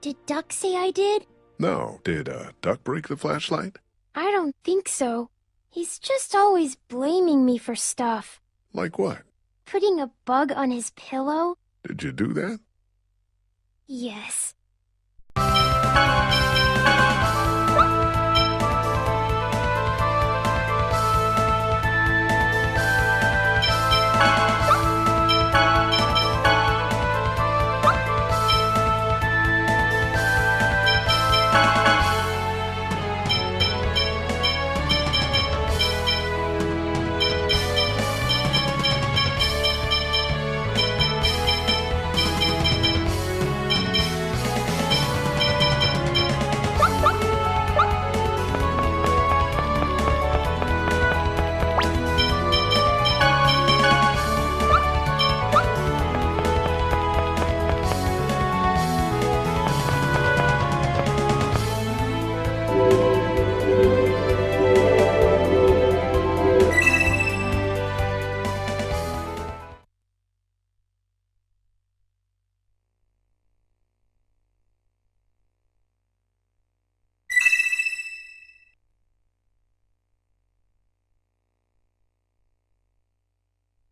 Did Duck say I did? No. Did Duck break the flashlight? I don't think so. He's just always blaming me for stuff. Like what? Putting a bug on his pillow? Did you do that? Yes.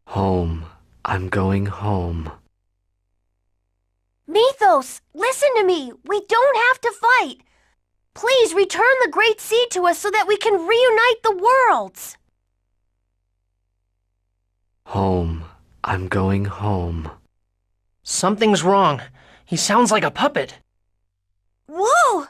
Home. I'm going home. Mythos, listen to me. We don't have to fight. Please return the Great Seed to us so that we can reunite the worlds. Home. I'm going home. Something's wrong. He sounds like a puppet. Whoa!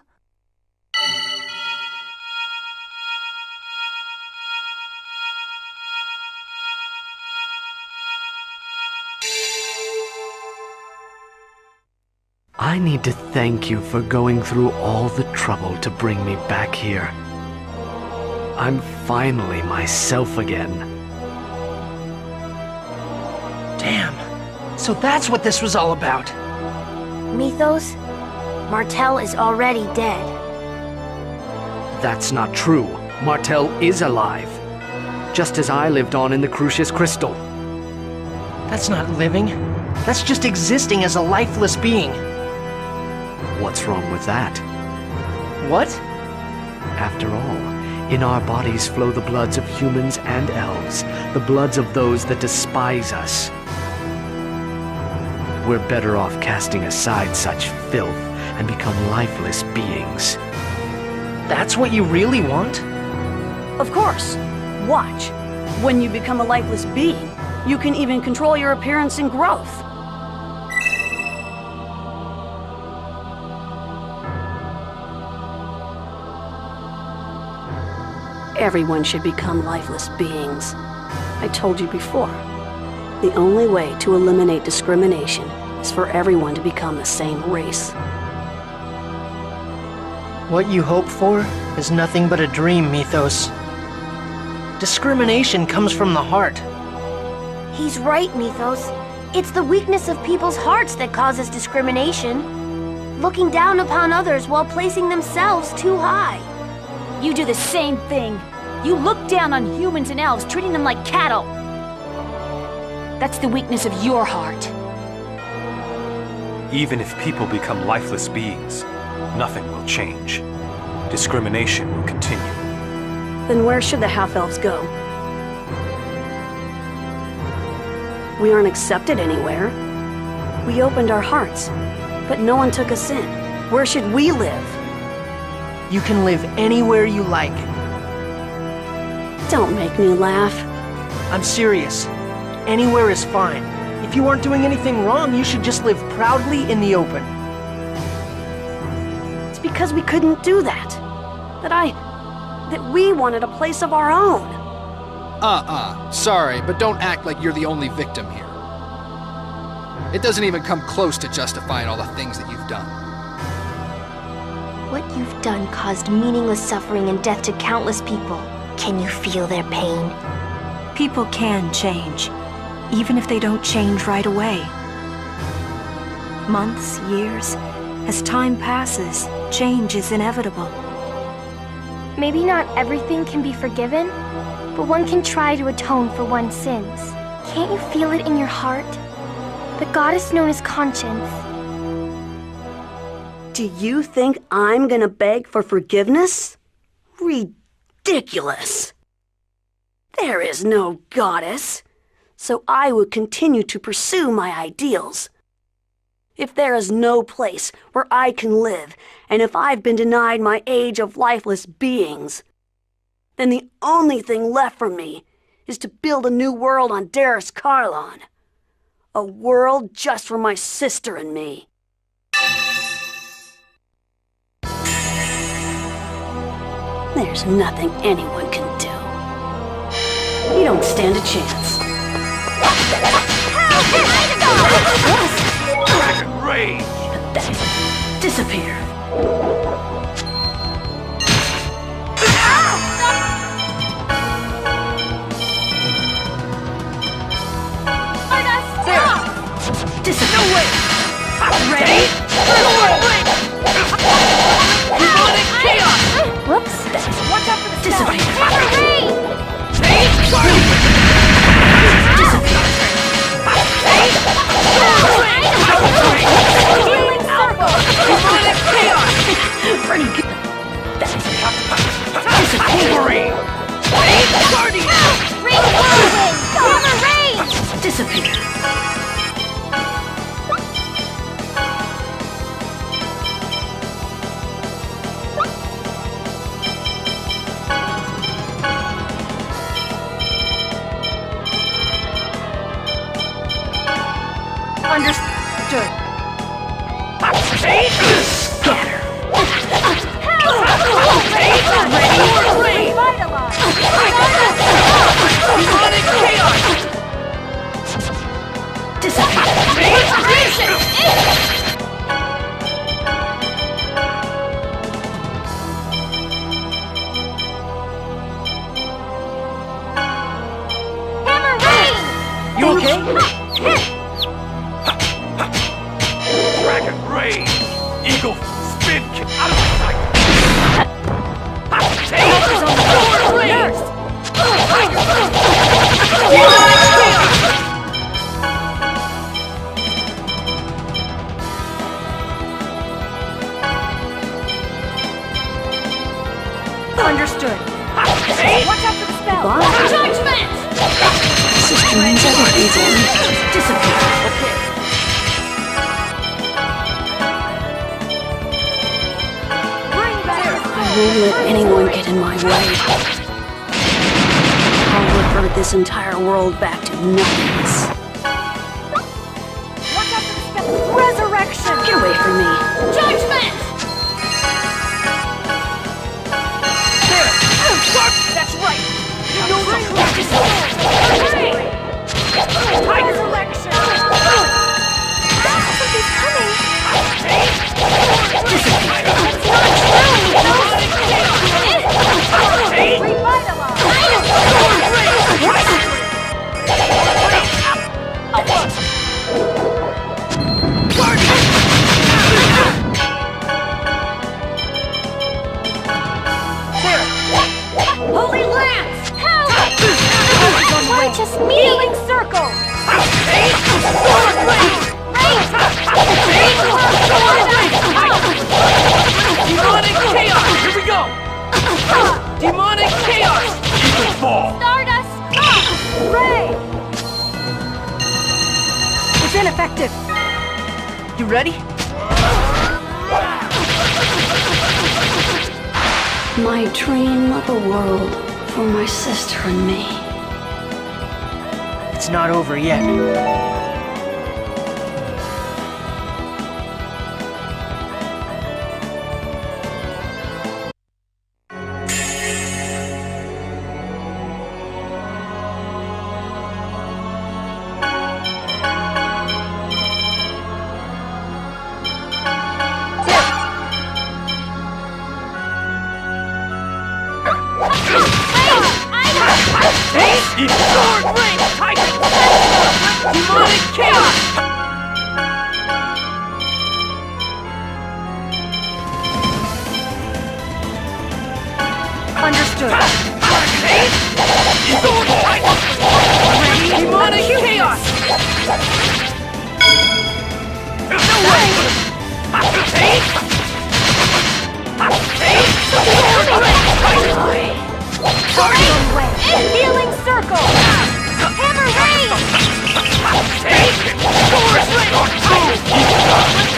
I need to thank you for going through all the trouble to bring me back here. I'm finally myself again. Damn. So that's what this was all about. Mythos, Martel is already dead. That's not true. Martel is alive. Just as I lived on in the Crucius Crystal. That's not living. That's just existing as a lifeless being. What's wrong with that? What? After all, in our bodies flow the bloods of humans and elves, the bloods of those that despise us. We're better off casting aside such filth and become lifeless beings. That's what you really want? Of course. Watch. When you become a lifeless being, you can even control your appearance and growth. Everyone should become lifeless beings. I told you before. The only way to eliminate discrimination is for everyone to become the same race. What you hope for is nothing but a dream, Mythos. Discrimination comes from the heart. He's right, Mythos. It's the weakness of people's hearts that causes discrimination. Looking down upon others while placing themselves too high. You do the same thing. You look down on humans and elves, treating them like cattle. That's the weakness of your heart. Even if people become lifeless beings, nothing will change. Discrimination will continue. Then where should the half-elves go? We aren't accepted anywhere. We opened our hearts, but no one took us in. Where should we live? You can live anywhere you like. Don't make me laugh. I'm serious. Anywhere is fine. If you aren't doing anything wrong, you should just live proudly in the open. It's because we couldn't do that. That we wanted a place of our own. Sorry, but don't act like you're the only victim here. It doesn't even come close to justifying all the things that you've done. What you've done caused meaningless suffering and death to countless people. Can you feel their pain? People can change, even if they don't change right away. Months, years, as time passes, change is inevitable. Maybe not everything can be forgiven, but one can try to atone for one's sins. Can't you feel it in your heart? The goddess known as conscience. Do you think I'm gonna beg for forgiveness? Ridiculous. There is no goddess, so I would continue to pursue my ideals. If there is no place where I can live, and if I've been denied my age of lifeless beings, then the only thing left for me is to build a new world on Darris Carlon. A world just for my sister and me. There's nothing anyone can do. You don't stand a chance. Dragon rage! Pathetic. Disappear. Disappear. No way! Ready? Demonic chaos! Whoops. Watch out for the Disappear. Demonic chaos! Pretty good. Wolverine! Guardian! Disappear. Understood. Scatter. Demonic chaos! Disappear. Hammer rain! You okay? Dragon rage! Eagle spin kick out of sight! Nurse! Understood. Watch out for the spell. Bye. Judgment! Sister means everything's in. Disappear. I won't let anyone get in my way. I'll revert this entire world back to nothingness. Watch out for the spell. Resurrection! Get away from me. Judgment! That's right! You know the Resurrection! Something's coming. Holy Lance! Help! Why just me? Healing Circle! Demonic Chaos! Here we go! Demonic Chaos! Eagle ball! Stardust! Ray! It's ineffective. You ready? My dream of a world for my sister and me. It's not over yet. Sword Ring! Titan! Demonic Chaos! Understood. Sword Titan! Demonic Chaos! No way! Guardian Way! Healing Circle! Hammer Rain!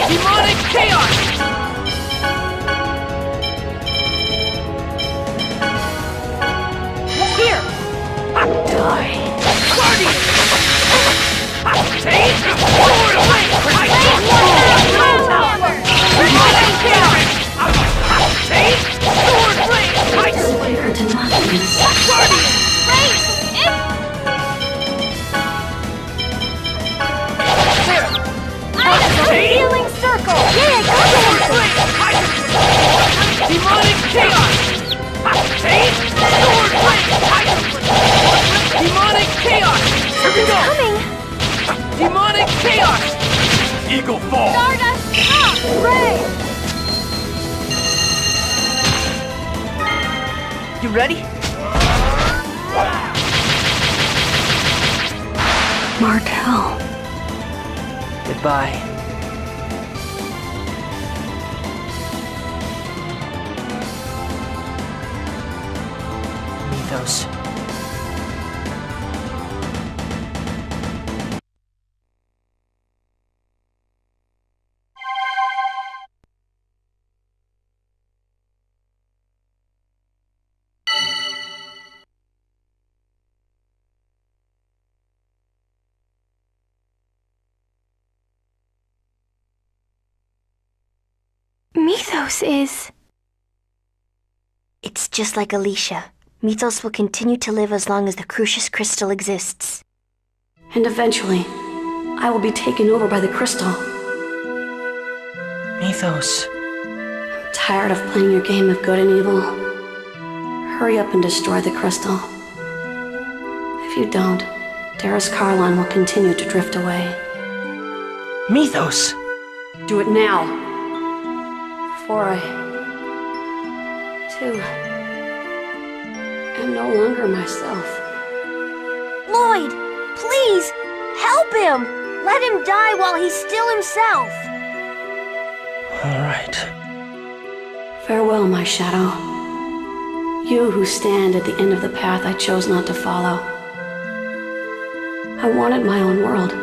Demonic chaos! Here! Die! Guardian! Take! Sword away! Demonic chaos! Take! Sword blade! Slayer to nothingness. Guardian! Wait! Healing Circle! Yeah, go! Demonic chaos! Take! Sword blade! Demonic chaos! Here we go! Coming! Demonic chaos! Eagle fall! Stardust up! Ray! You ready? Martel. Goodbye. Mythos. Mythos is... It's just like Alicia. Mythos will continue to live as long as the Crucius Crystal exists. And eventually, I will be taken over by the crystal. Mythos. I'm tired of playing your game of good and evil. Hurry up and destroy the crystal. If you don't, Darius Carlon will continue to drift away. Mythos! Do it now! Before I, too, am no longer myself. Lloyd! Please! Help him! Let him die while he's still himself! All right. Farewell, my shadow. You who stand at the end of the path I chose not to follow. I wanted my own world,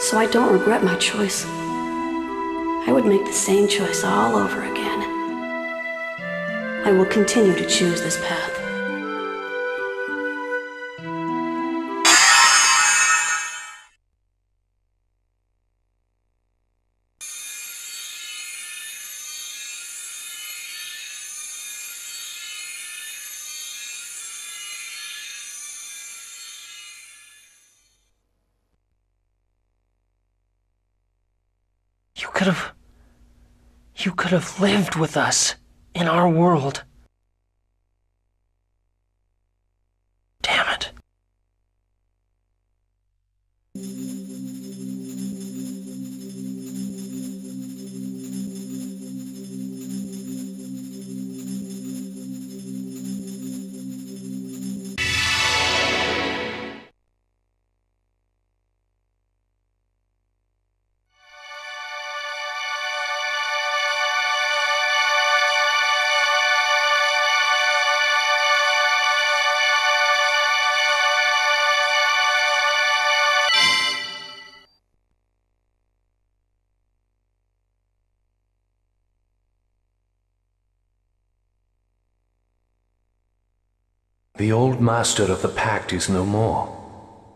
so I don't regret my choice. I would make the same choice all over again. I will continue to choose this path. You could have lived with us in our world. Damn it. The old master of the pact is no more.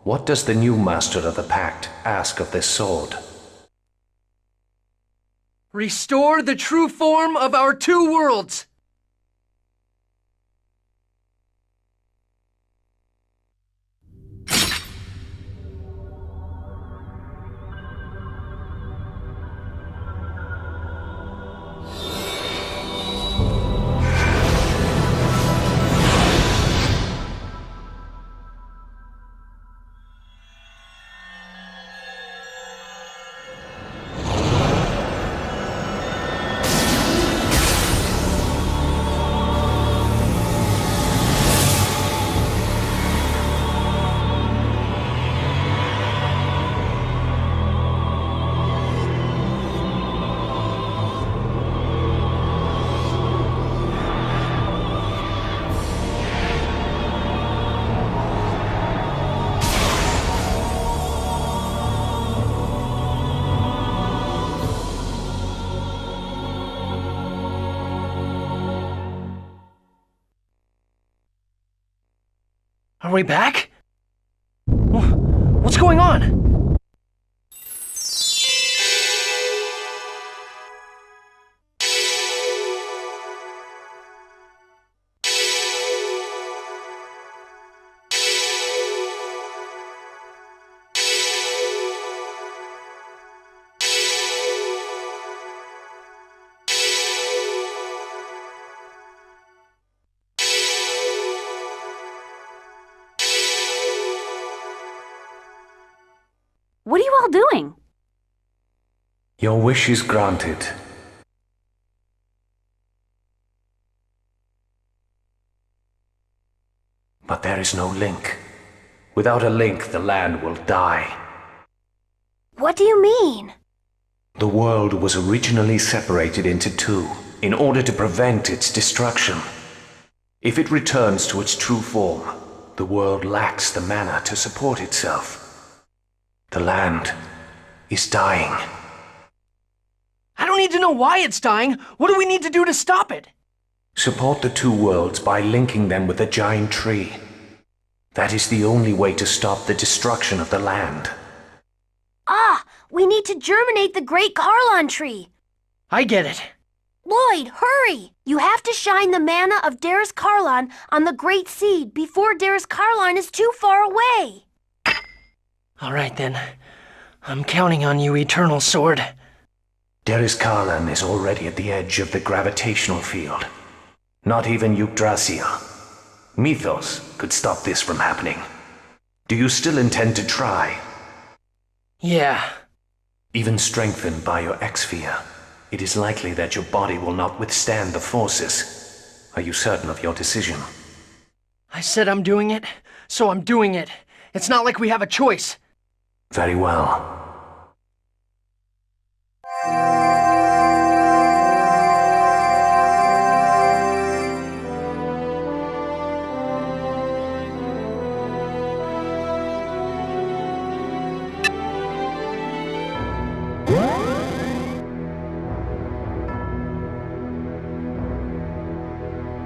What does the new master of the pact ask of this sword? Restore the true form of our two worlds! Are we back? What's going on? What are you all doing? Your wish is granted. But there is no link. Without a link, the land will die. What do you mean? The world was originally separated into two in order to prevent its destruction. If it returns to its true form, the world lacks the mana to support itself. The land is dying. I don't need to know why it's dying. What do we need to do to stop it? Support the two worlds by linking them with a giant tree. That is the only way to stop the destruction of the land. Ah, we need to germinate the great Carlon tree. I get it. Lloyd, hurry! You have to shine the mana of Daris Carlon on the great seed before Daris Carlon is too far away. All right then. I'm counting on you, Eternal Sword. Daris Carlon is already at the edge of the gravitational field. Not even Yggdrasil. Mythos could stop this from happening. Do you still intend to try? Yeah. Even strengthened by your X-Sphere, it is likely that your body will not withstand the forces. Are you certain of your decision? I said I'm doing it, so I'm doing it. It's not like we have a choice. Very well.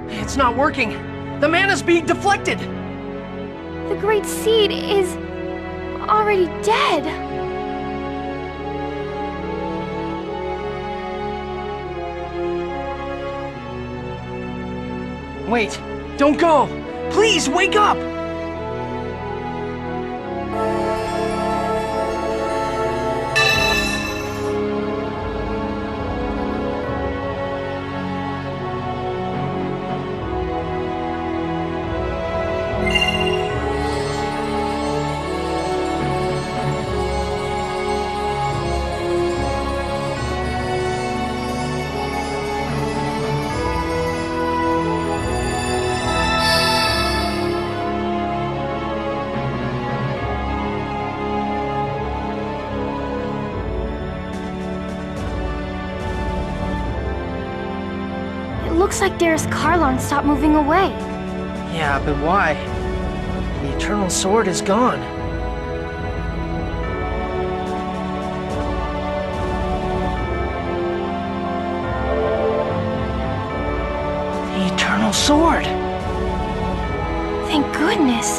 It's not working. The mana's being deflected. The great seed is already dead. Wait, don't go. Please, wake up! It looks like Daris Carlon stopped moving away. Yeah, but why? The Eternal Sword is gone. The Eternal Sword! Thank goodness.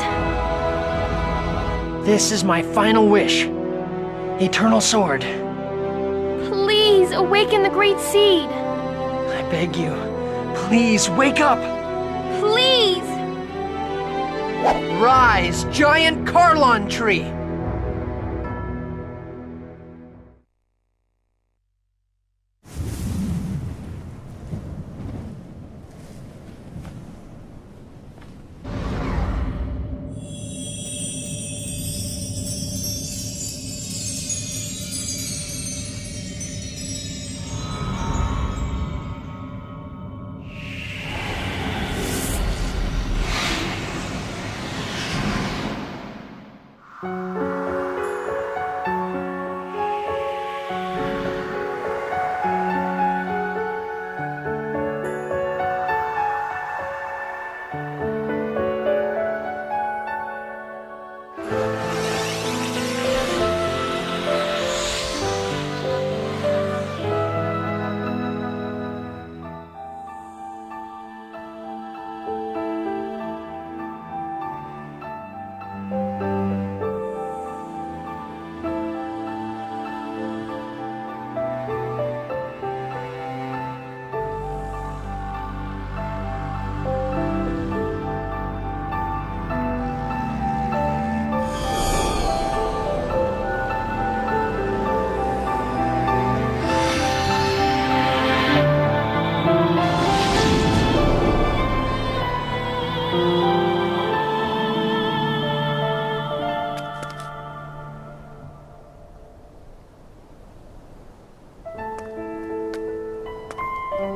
This is my final wish. Eternal Sword. Please awaken the great seed. I beg you, please wake up! Please! Rise, giant Carlon tree! I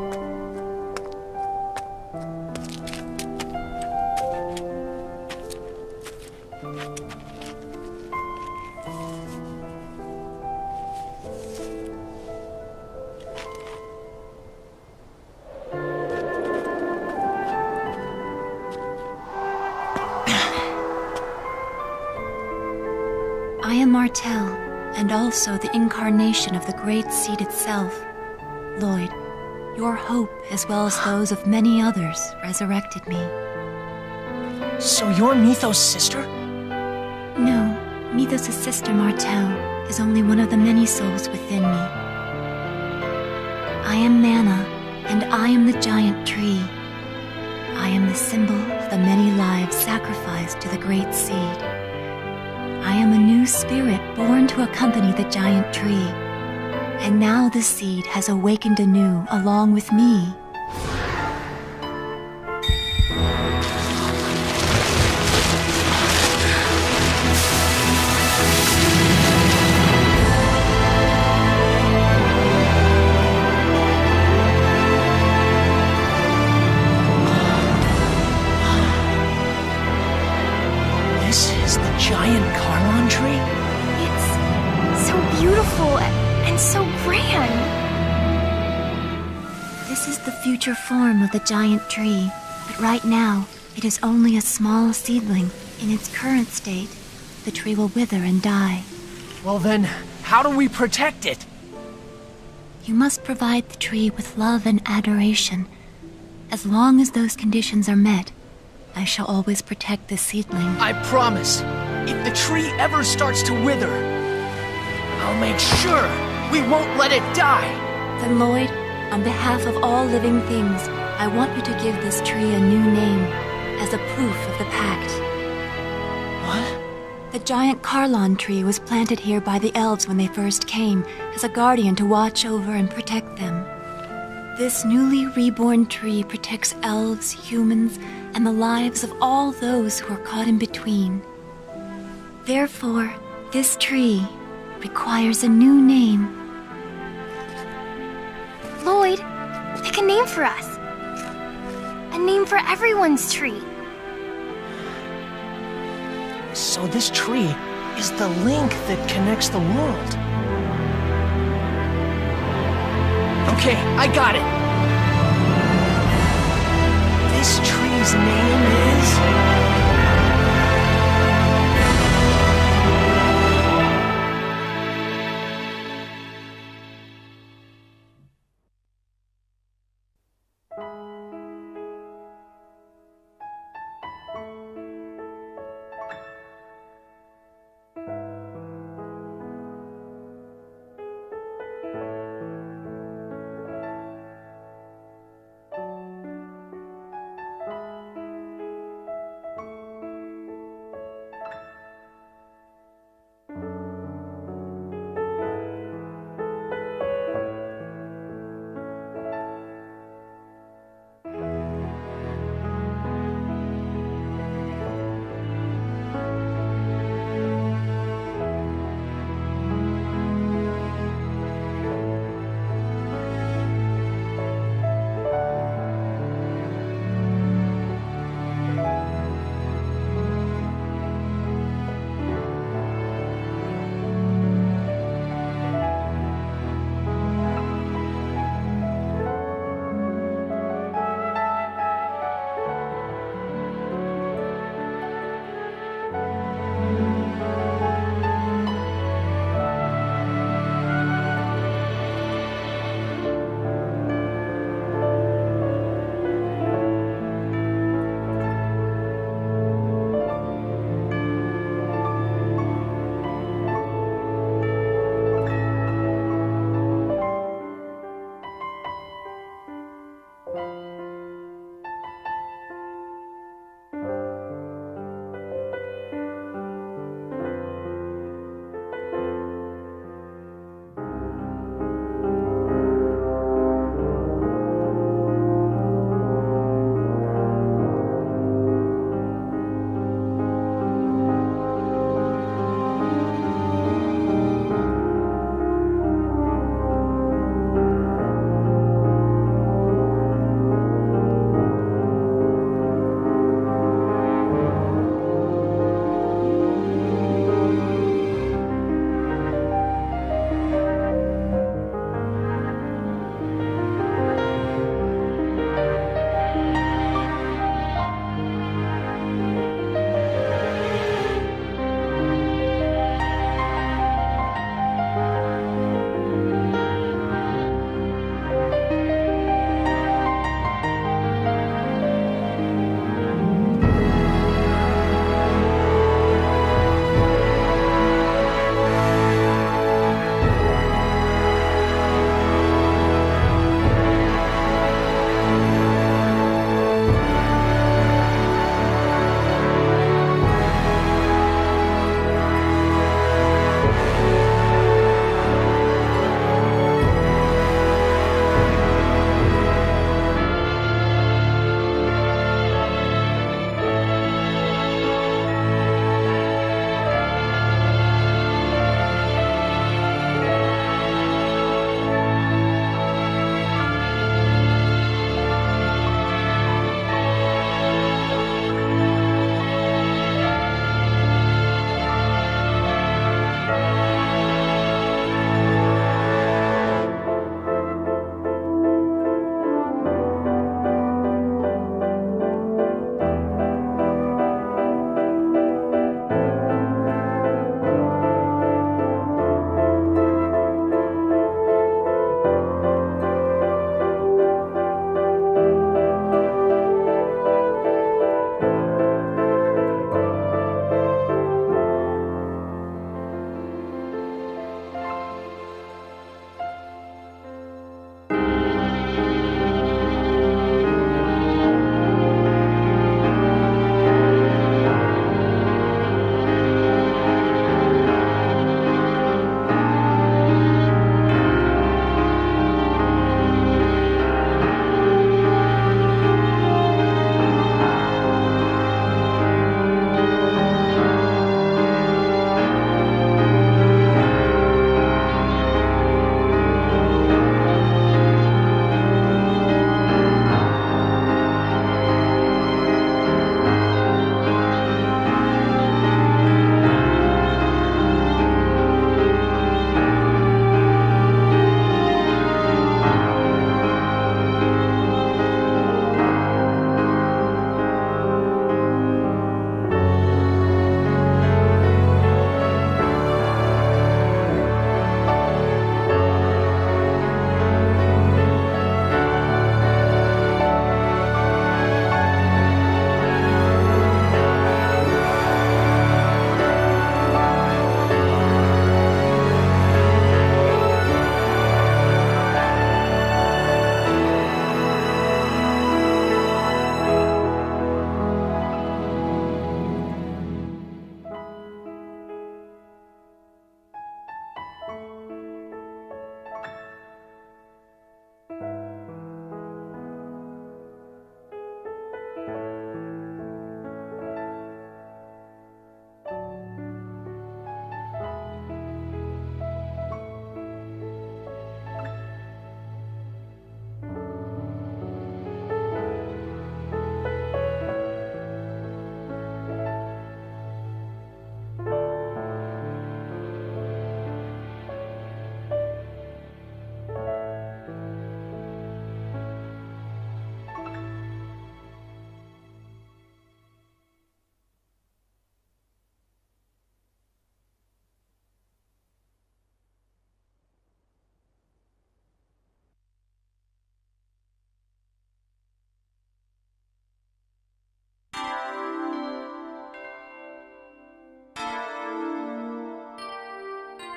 am Martel, and also the incarnation of the Great Seed itself. Lloyd, your hope, as well as those of many others, resurrected me. So you're Mythos' sister? No, Mythos' sister Martel is only one of the many souls within me. I am Mana, and I am the giant tree. I am the symbol of the many lives sacrificed to the Great Seed. I am a new spirit born to accompany the giant tree. And now the seed has awakened anew along with me. This is the giant Carlon tree? It's so beautiful and so grand. This is the future form of the giant tree, but right now, it is only a small seedling. In its current state, the tree will wither and die. Well then, how do we protect it? You must provide the tree with love and adoration. As long as those conditions are met, I shall always protect this seedling. I promise. If the tree ever starts to wither, I'll make sure we won't let it die. Then, Lloyd, on behalf of all living things, I want you to give this tree a new name, as a proof of the pact. What? The giant Carlon tree was planted here by the elves when they first came, as a guardian to watch over and protect them. This newly reborn tree protects elves, humans, and the lives of all those who are caught in between. Therefore, this tree requires a new name. Lloyd, pick a name for us. A name for everyone's tree. So this tree is the link that connects the world. Okay, I got it. This tree's name is...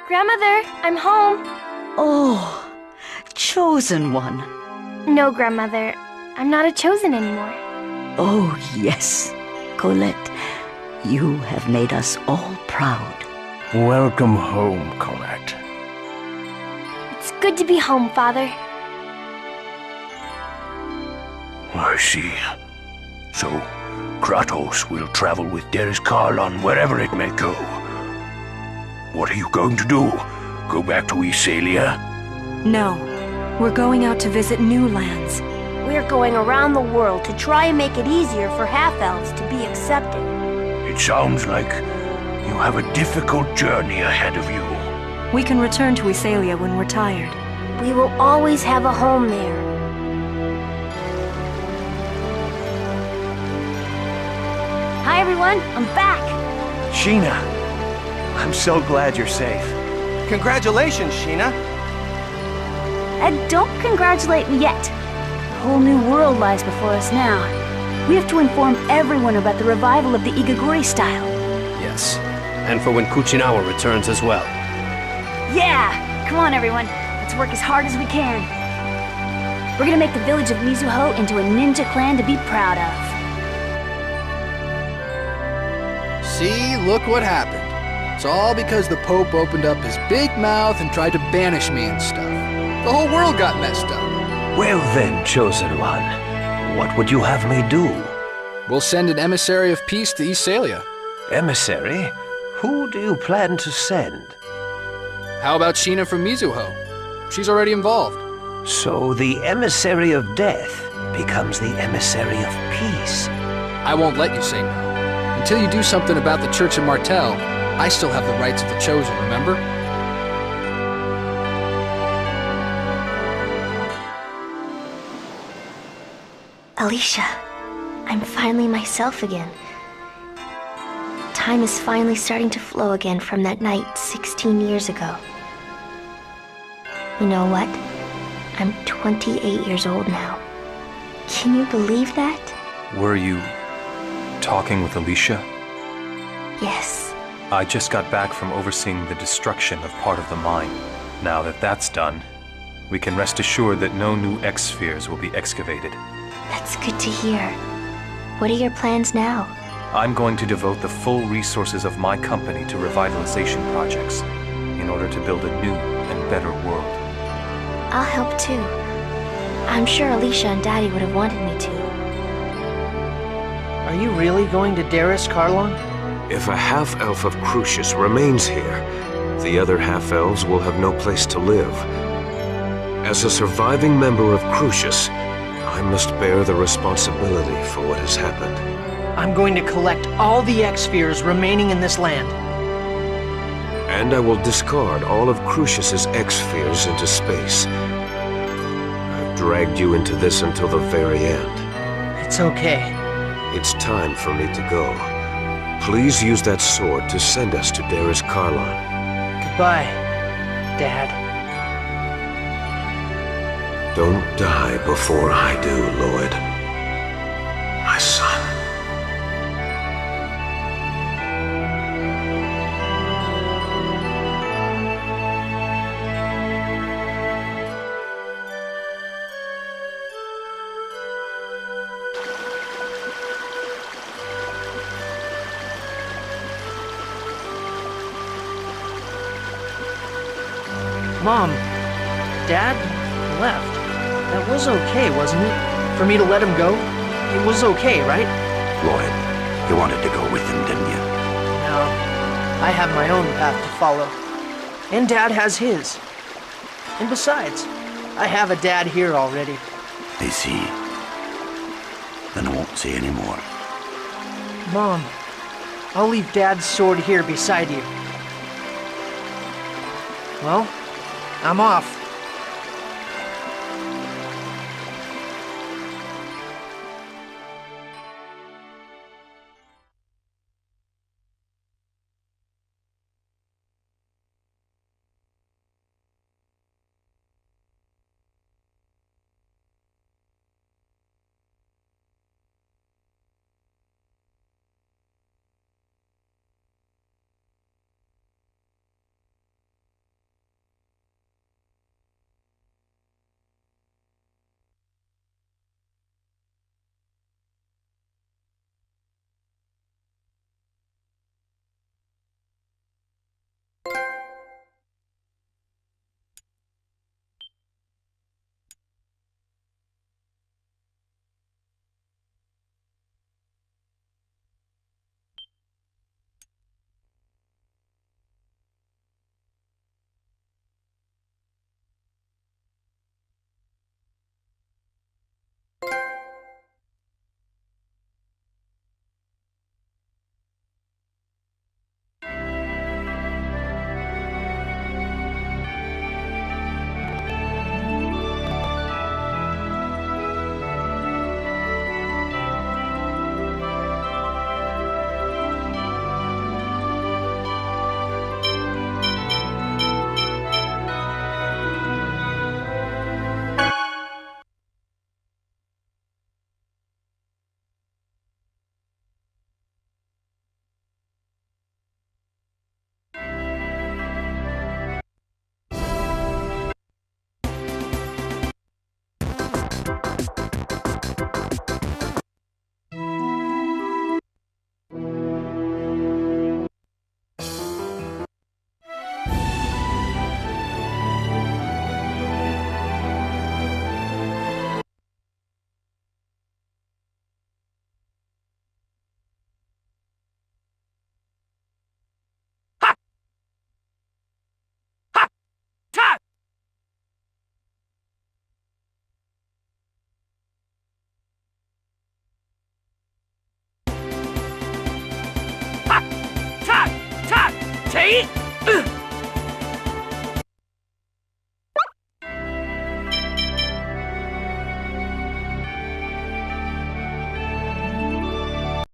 Grandmother, I'm home. Oh, chosen one. No, Grandmother, I'm not a chosen anymore. Oh, yes, Colette. You have made us all proud. Welcome home, Colette. It's good to be home, Father. I see. So, Kratos will travel with Darius Karlon wherever it may go. What are you going to do? Go back to Iselia? No, we're going out to visit new lands. We're going around the world to try and make it easier for half-elves to be accepted. It sounds like you have a difficult journey ahead of you. We can return to Iselia when we're tired. We will always have a home there. Hi, everyone. I'm back. Sheena, I'm so glad you're safe. Congratulations, Sheena. And don't congratulate me yet. A whole new world lies before us now. We have to inform everyone about the revival of the Igaguri style. Yes, and for when Kuchinawa returns as well. Yeah! Come on, everyone. Let's work as hard as we can. We're gonna make the village of Mizuho into a ninja clan to be proud of. See, look what happened. It's all because the Pope opened up his big mouth and tried to banish me and stuff. The whole world got messed up. Well then, Chosen One, what would you have me do? We'll send an emissary of peace to Iselia. Emissary? Who do you plan to send? How about Sheena from Mizuho? She's already involved. So the emissary of death becomes the emissary of peace. I won't let you say no. Until you do something about the Church of Martel, I still have the rights of the Chosen, remember? Alicia, I'm finally myself again. Time is finally starting to flow again from that night 16 years ago. You know what? I'm 28 years old now. Can you believe that? Were you talking with Alicia? Yes. I just got back from overseeing the destruction of part of the mine. Now that that's done, we can rest assured that no new X-spheres will be excavated. That's good to hear. What are your plans now? I'm going to devote the full resources of my company to revitalization projects in order to build a new and better world. I'll help too. I'm sure Alicia and Daddy would have wanted me to. Are you really going to Darius Karlon? If a half-elf of Crucius remains here, the other half-elves will have no place to live. As a surviving member of Crucius, I must bear the responsibility for what has happened. I'm going to collect all the X-spheres remaining in this land. And I will discard all of Crucius's X-spheres into space. I've dragged you into this until the very end. It's okay. It's time for me to go. Please use that sword to send us to Darius Karlon. Goodbye, Dad. Don't die before I do, Lloyd. My son. Mom, Dad left. That was okay, wasn't it? For me to let him go? It was okay, right? Lloyd, you wanted to go with him, didn't you? No. I have my own path to follow. And Dad has his. And besides, I have a dad here already. I see. Then I won't say any more. Mom, I'll leave Dad's sword here beside you. Well, I'm off.